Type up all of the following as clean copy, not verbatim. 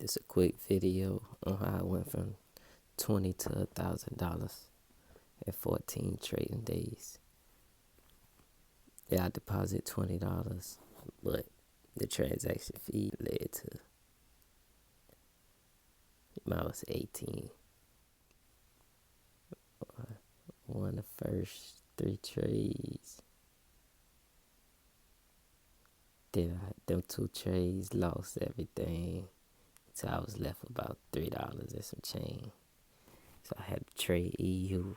This a quick video on how I went from $20 to $1,000 in 14 trading days. Yeah, I deposited $20, but the transaction fee led to minus 18. Won the first 3 trades. Then them 2 trades lost everything. So I was left about $3 and some change. So I had to trade EU.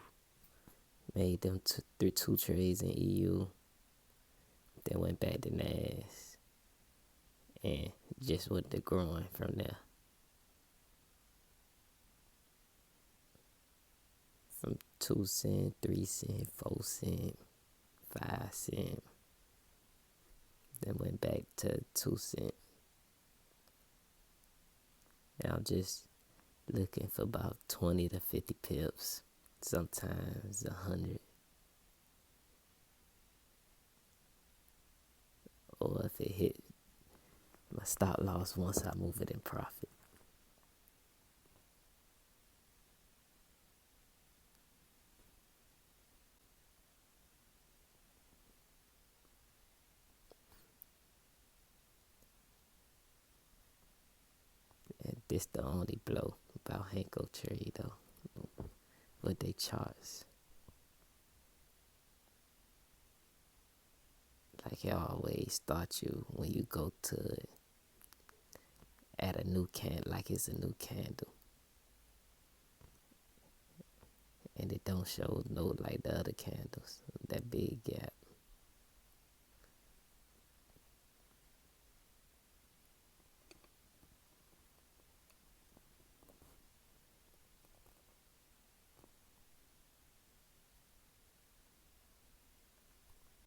Made them 2 trades in EU. Then went back to NAS. And just went to growing from there. From 2 cent, 3 cent, 4 cent, 5 cent. Then went back to 2 cent. And I'm just looking for about 20 to 50 pips. Sometimes 100. Or if it hit my stop loss once I move it in profit. And this the only blow about Hanko trade though. With they charts. Like it always start you when you go to it at a new candle, like it's a new candle. And it don't show no like the other candles, that big gap.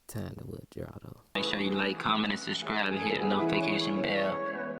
Time to withdraw though. Make sure you like, comment, and subscribe and hit the notification bell.